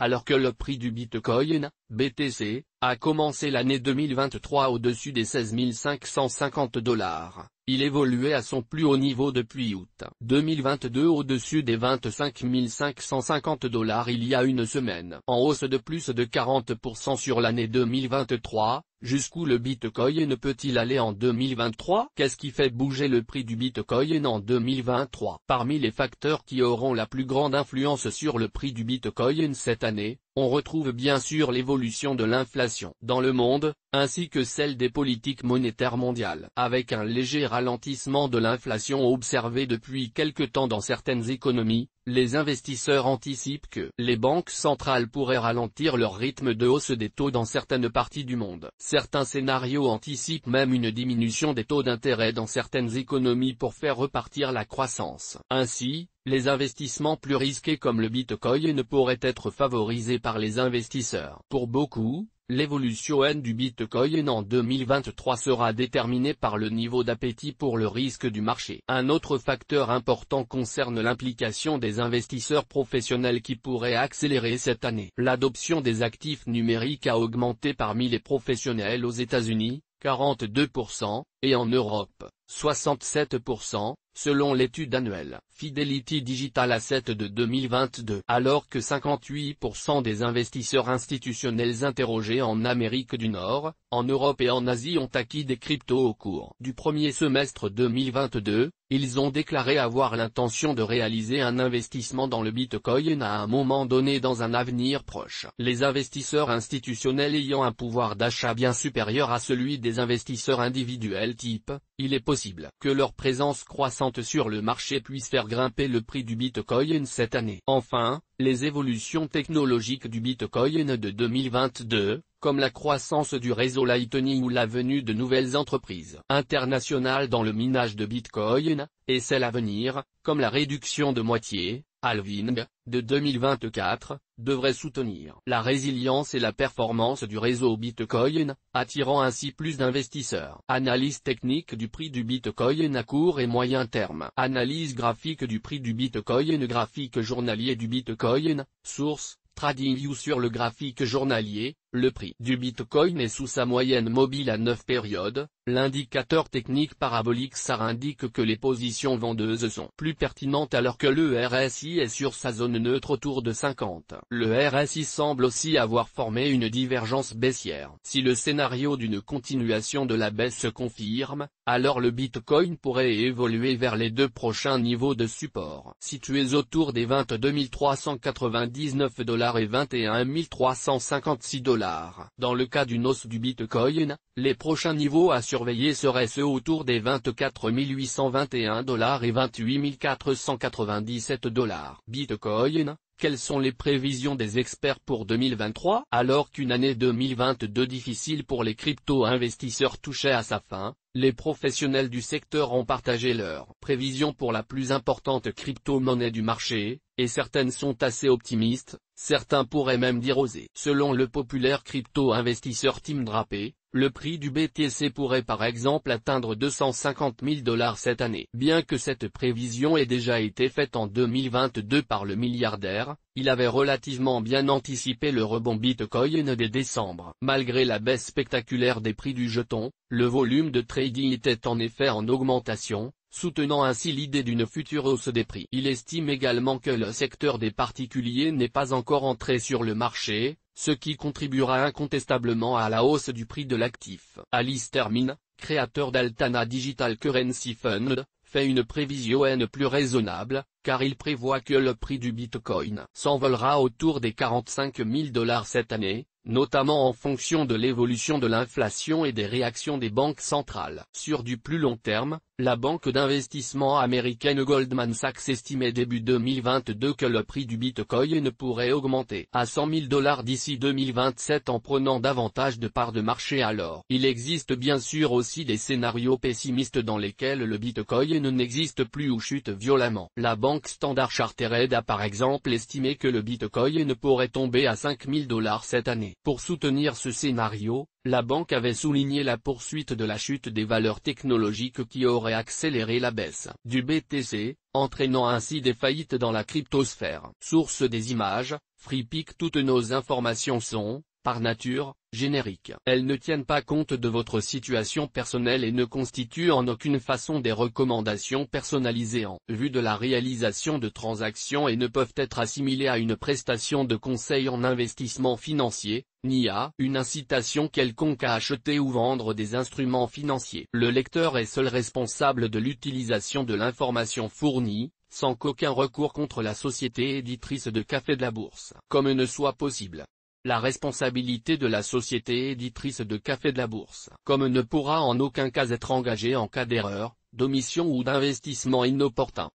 alors que le prix du Bitcoin, BTC, a commencé l'année 2023 au-dessus des 16 550 $. Il évoluait à son plus haut niveau depuis août 2022 au-dessus des 25 550 $ il y a une semaine. En hausse de plus de 40% sur l'année 2023, jusqu'où le Bitcoin peut-il aller en 2023? Qu'est-ce qui fait bouger le prix du Bitcoin en 2023? Parmi les facteurs qui auront la plus grande influence sur le prix du Bitcoin cette année, on retrouve bien sûr l'évolution de l'inflation dans le monde, ainsi que celle des politiques monétaires mondiales. Avec un léger ralentissement de l'inflation observé depuis quelque temps dans certaines économies, les investisseurs anticipent que les banques centrales pourraient ralentir leur rythme de hausse des taux dans certaines parties du monde. Certains scénarios anticipent même une diminution des taux d'intérêt dans certaines économies pour faire repartir la croissance. Ainsi, les investissements plus risqués comme le Bitcoin pourraient être favorisés par les investisseurs. Pour beaucoup, l'évolution du Bitcoin en 2023 sera déterminée par le niveau d'appétit pour le risque du marché. Un autre facteur important concerne l'implication des investisseurs professionnels qui pourrait accélérer cette année. L'adoption des actifs numériques a augmenté parmi les professionnels aux États-Unis, 42%, et en Europe, 67%, selon l'étude annuelle Fidelity Digital Asset de 2022. Alors que 58% des investisseurs institutionnels interrogés en Amérique du Nord, en Europe et en Asie ont acquis des cryptos au cours du premier semestre 2022, ils ont déclaré avoir l'intention de réaliser un investissement dans le Bitcoin à un moment donné dans un avenir proche. Les investisseurs institutionnels ayant un pouvoir d'achat bien supérieur à celui des investisseurs individuels type, il est possible que leur présence croissante sur le marché puisse faire grimper le prix du Bitcoin cette année. Enfin, les évolutions technologiques du Bitcoin de 2022, comme la croissance du réseau Lightning ou la venue de nouvelles entreprises internationales dans le minage de Bitcoin, et celles à venir, comme la réduction de moitié, halving, de 2024, devraient soutenir la résilience et la performance du réseau Bitcoin, attirant ainsi plus d'investisseurs. Analyse technique du prix du Bitcoin à court et moyen terme. Analyse graphique du prix du Bitcoin. Graphique journalier du Bitcoin, source TradingView. Sur le graphique journalier, le prix du Bitcoin est sous sa moyenne mobile à 9 périodes. L'indicateur technique parabolique SAR indique que les positions vendeuses sont plus pertinentes alors que le RSI est sur sa zone neutre autour de 50. Le RSI semble aussi avoir formé une divergence baissière. Si le scénario d'une continuation de la baisse se confirme, alors le Bitcoin pourrait évoluer vers les deux prochains niveaux de support, situés autour des 22 399 $ et 21 356 $. Dans le cas d'une hausse du Bitcoin, les prochains niveaux à surveiller seraient ceux autour des 24 821 $ et 28 497 $. Bitcoin, quelles sont les prévisions des experts pour 2023? Alors qu'une année 2022 difficile pour les crypto-investisseurs touchait à sa fin, les professionnels du secteur ont partagé leurs prévisions pour la plus importante crypto-monnaie du marché, et certaines sont assez optimistes, certains pourraient même dire osées. Selon le populaire crypto-investisseur Tim Draper, le prix du BTC pourrait par exemple atteindre 250 000 $ cette année. Bien que cette prévision ait déjà été faite en 2022 par le milliardaire, il avait relativement bien anticipé le rebond Bitcoin dès décembre. Malgré la baisse spectaculaire des prix du jeton, le volume de trading était en effet en augmentation, soutenant ainsi l'idée d'une future hausse des prix. Il estime également que le secteur des particuliers n'est pas encore entré sur le marché, ce qui contribuera incontestablement à la hausse du prix de l'actif. Alistair Min, créateur d'Altana Digital Currency Fund, fait une prévision plus raisonnable, car il prévoit que le prix du Bitcoin s'envolera autour des 45 000 $ cette année, notamment en fonction de l'évolution de l'inflation et des réactions des banques centrales. Sur du plus long terme, la banque d'investissement américaine Goldman Sachs estimait début 2022 que le prix du Bitcoin pourrait augmenter à 100 000 $ d'ici 2027 en prenant davantage de parts de marché. Alors, il existe bien sûr aussi des scénarios pessimistes dans lesquels le Bitcoin n'existe plus ou chute violemment. La banque Standard Chartered a par exemple estimé que le Bitcoin pourrait tomber à 5 000 $ cette année. Pour soutenir ce scénario, la banque avait souligné la poursuite de la chute des valeurs technologiques qui aurait accéléré la baisse du BTC, entraînant ainsi des faillites dans la cryptosphère. Source des images, FreePic. Toutes nos informations sont, par nature, génériques. Elles ne tiennent pas compte de votre situation personnelle et ne constituent en aucune façon des recommandations personnalisées en vue de la réalisation de transactions et ne peuvent être assimilées à une prestation de conseil en investissement financier, ni à une incitation quelconque à acheter ou vendre des instruments financiers. Le lecteur est seul responsable de l'utilisation de l'information fournie, sans qu'aucun recours contre la société éditrice de Café de la Bourse ne soit possible. La responsabilité de la société éditrice de Café de la Bourse ne pourra en aucun cas être engagée en cas d'erreur, d'omission ou d'investissement inopportun.